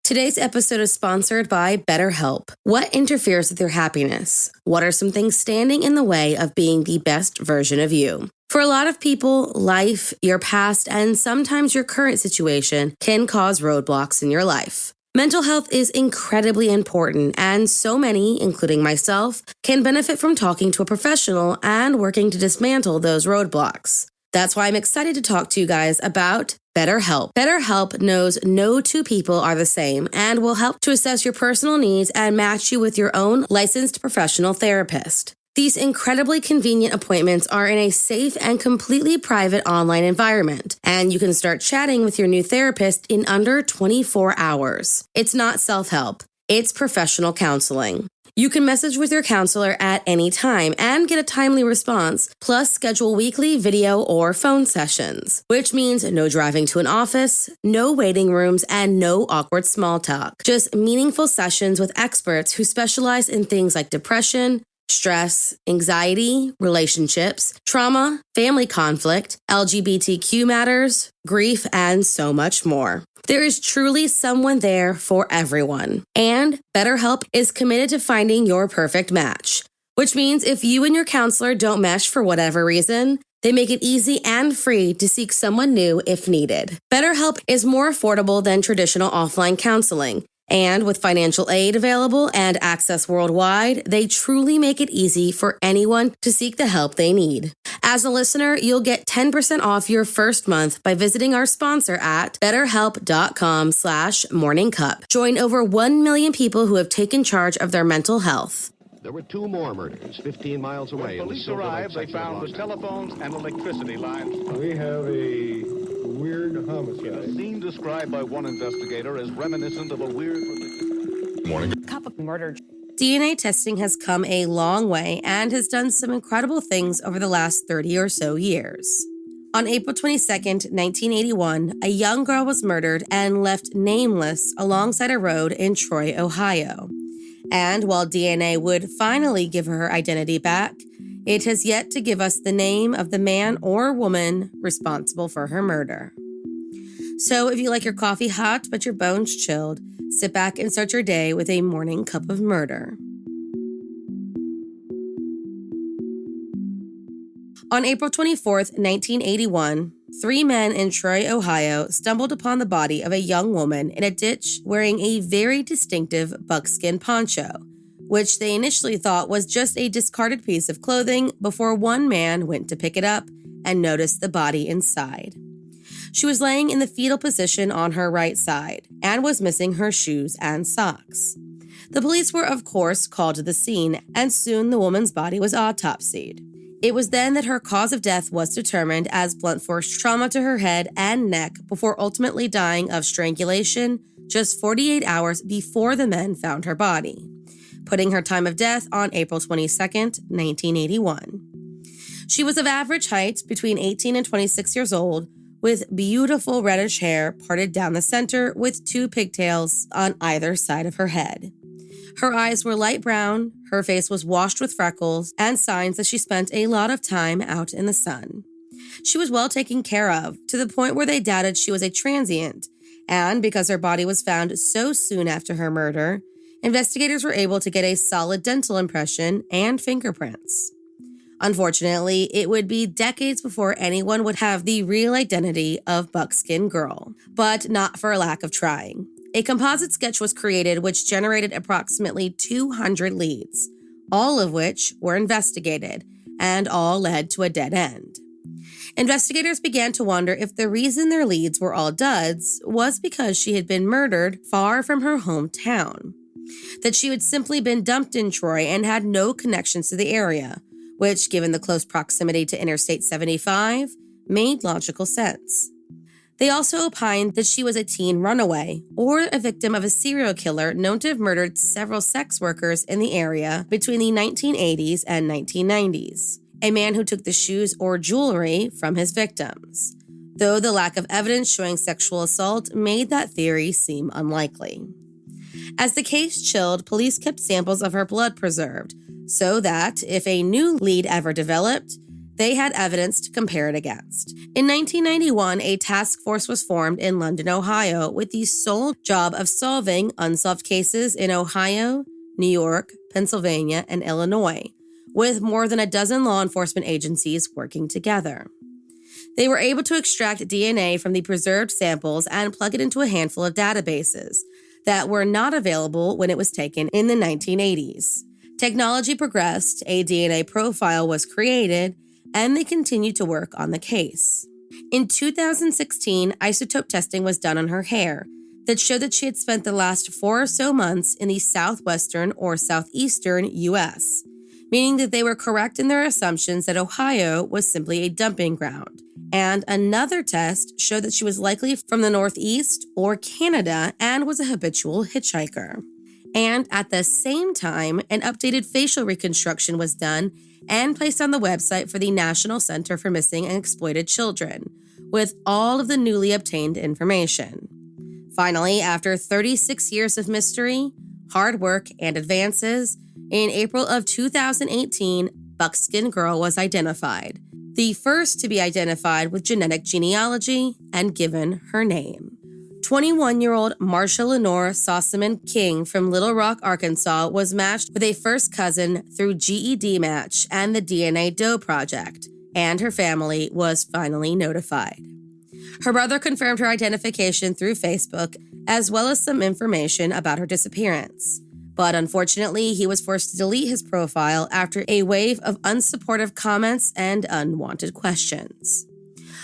Today's episode is sponsored by BetterHelp. What interferes with your happiness? What are some things standing in the way of being the best version of you? For a lot of people, life, your past, and sometimes your current situation can cause roadblocks in your life. Mental health is incredibly important, and so many, including myself, can benefit from talking to a professional and working to dismantle those roadblocks. That's why I'm excited to talk to you guys about BetterHelp. BetterHelp knows no two people are the same and will help to assess your personal needs and match you with your own licensed professional therapist. These incredibly convenient appointments are in a safe and completely private online environment, and you can start chatting with your new therapist in under 24 hours. It's not self-help, it's professional counseling. You can message with your counselor at any time and get a timely response, plus schedule weekly video or phone sessions, which means no driving to an office, no waiting rooms, and no awkward small talk. Just meaningful sessions with experts who specialize in things like depression, stress, anxiety, relationships, trauma, family conflict, LGBTQ matters, grief, and so much more. There is truly someone there for everyone. And BetterHelp is committed to finding your perfect match, which means if you and your counselor don't mesh for whatever reason, they make it easy and free to seek someone new if needed. BetterHelp is more affordable than traditional offline counseling. And with financial aid available and access worldwide, they truly make it easy for anyone to seek the help they need. As a listener, you'll get 10% off your first month by visiting our sponsor at betterhelp.com/morningcup. Join over 1 million people who have taken charge of their mental health. There were 2 more murders 15 miles away. When police arrived, they found the telephones and electricity lines. We have a weird homicide. A scene described by one investigator as reminiscent of a weird... Cup of murder. DNA testing has come a long way and has done some incredible things over the last 30 or so years. On April 22nd, 1981, a young girl was murdered and left nameless alongside a road in Troy, Ohio. And while DNA would finally give her identity back, it has yet to give us the name of the man or woman responsible for her murder. So if you like your coffee hot but your bones chilled, sit back and start your day with a morning cup of murder. On April 24th, 1981, 3 men in Troy, Ohio stumbled upon the body of a young woman in a ditch wearing a very distinctive buckskin poncho, which they initially thought was just a discarded piece of clothing before one man went to pick it up and noticed the body inside. She was laying in the fetal position on her right side and was missing her shoes and socks. The police were, of course, called to the scene, and soon the woman's body was autopsied. It was then that her cause of death was determined as blunt force trauma to her head and neck before ultimately dying of strangulation just 48 hours before the men found her body, putting her time of death on April 22nd, 1981. She was of average height, between 18 and 26 years old, with beautiful reddish hair parted down the center with 2 pigtails on either side of her head. Her eyes were light brown, her face was washed with freckles and signs that she spent a lot of time out in the sun. She was well taken care of, to the point where they doubted she was a transient, and because her body was found so soon after her murder, investigators were able to get a solid dental impression and fingerprints. Unfortunately, it would be decades before anyone would have the real identity of Buckskin Girl, but not for a lack of trying. A composite sketch was created which generated approximately 200 leads, all of which were investigated, and all led to a dead end. Investigators began to wonder if the reason their leads were all duds was because she had been murdered far from her hometown, that she had simply been dumped in Troy and had no connections to the area, which, given the close proximity to Interstate 75, made logical sense. They also opined that she was a teen runaway or a victim of a serial killer known to have murdered several sex workers in the area between the 1980s and 1990s, a man who took the shoes or jewelry from his victims, though the lack of evidence showing sexual assault made that theory seem unlikely. As the case chilled, police kept samples of her blood preserved, so that, if a new lead ever developed, they had evidence to compare it against. In 1991, a task force was formed in London, Ohio, with the sole job of solving unsolved cases in Ohio, New York, Pennsylvania, and Illinois, with more than a dozen law enforcement agencies working together. They were able to extract DNA from the preserved samples and plug it into a handful of databases that were not available when it was taken in the 1980s. Technology progressed, a DNA profile was created, and they continued to work on the case. In 2016, isotope testing was done on her hair that showed that she had spent the last 4 or so months in the southwestern or southeastern U.S., meaning that they were correct in their assumptions that Ohio was simply a dumping ground. And another test showed that she was likely from the Northeast or Canada and was a habitual hitchhiker. And at the same time, an updated facial reconstruction was done and placed on the website for the National Center for Missing and Exploited Children, with all of the newly obtained information. Finally, after 36 years of mystery, hard work, and advances, in April of 2018, Buckskin Girl was identified, the first to be identified with genetic genealogy and given her name. 21-year-old Marsha Lenore Sossaman King from Little Rock, Arkansas was matched with a first cousin through GED Match and the DNA Doe Project, and her family was finally notified. Her brother confirmed her identification through Facebook, as well as some information about her disappearance. But unfortunately, he was forced to delete his profile after a wave of unsupportive comments and unwanted questions.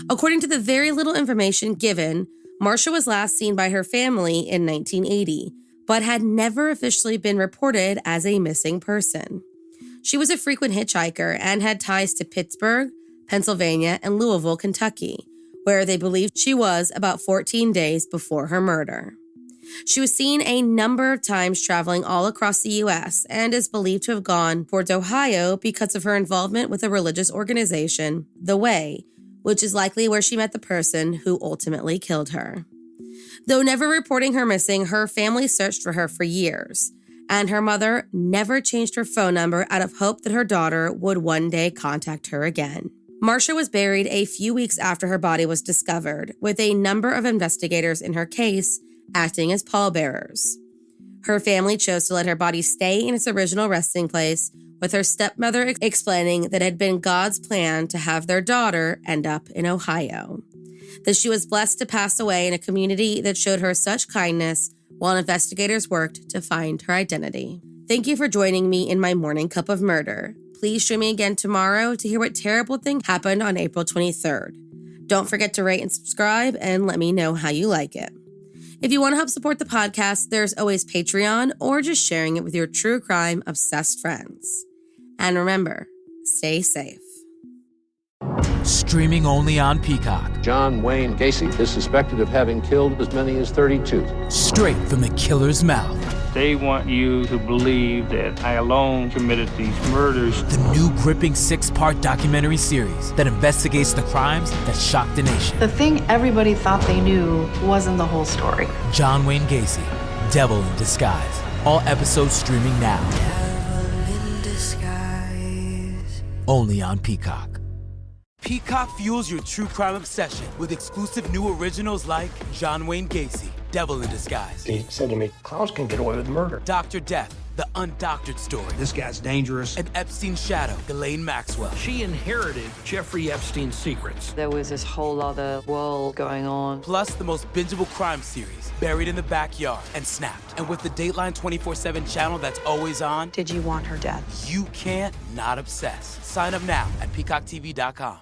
According to the very little information given, Marsha was last seen by her family in 1980, but had never officially been reported as a missing person. She was a frequent hitchhiker and had ties to Pittsburgh, Pennsylvania, and Louisville, Kentucky, where they believed she was about 14 days before her murder. She was seen a number of times traveling all across the U.S. and is believed to have gone towards Ohio because of her involvement with a religious organization, The Way, which is likely where she met the person who ultimately killed her. Though never reporting her missing, her family searched for her for years, and her mother never changed her phone number out of hope that her daughter would one day contact her again. Marsha was buried a few weeks after her body was discovered, with a number of investigators in her case acting as pallbearers. Her family chose to let her body stay in its original resting place, with her stepmother explaining that it had been God's plan to have their daughter end up in Ohio. That she was blessed to pass away in a community that showed her such kindness while investigators worked to find her identity. Thank you for joining me in my morning cup of murder. Please join me again tomorrow to hear what terrible thing happened on April 23rd. Don't forget to rate and subscribe and let me know how you like it. If you want to help support the podcast, there's always Patreon or just sharing it with your true crime obsessed friends. And remember, stay safe. Streaming only on Peacock. John Wayne Gacy is suspected of having killed as many as 32. Straight from the killer's mouth. They want you to believe that I alone committed these murders. The new gripping 6-part documentary series that investigates the crimes that shocked the nation. The thing everybody thought they knew wasn't the whole story. John Wayne Gacy, Devil in Disguise. All episodes streaming now. Devil in Disguise. Only on Peacock. Peacock fuels your true crime obsession with exclusive new originals like John Wayne Gacy, Devil in Disguise. He said to me, Klaus can get away with murder. Dr. Death, the undoctored story. This guy's dangerous. And Epstein's shadow, Ghislaine Maxwell. She inherited Jeffrey Epstein's secrets. There was this whole other world going on. Plus the most bingeable crime series, Buried in the Backyard and Snapped. And with the Dateline 24/7 channel that's always on. Did you want her dead? You can't not obsess. Sign up now at peacocktv.com.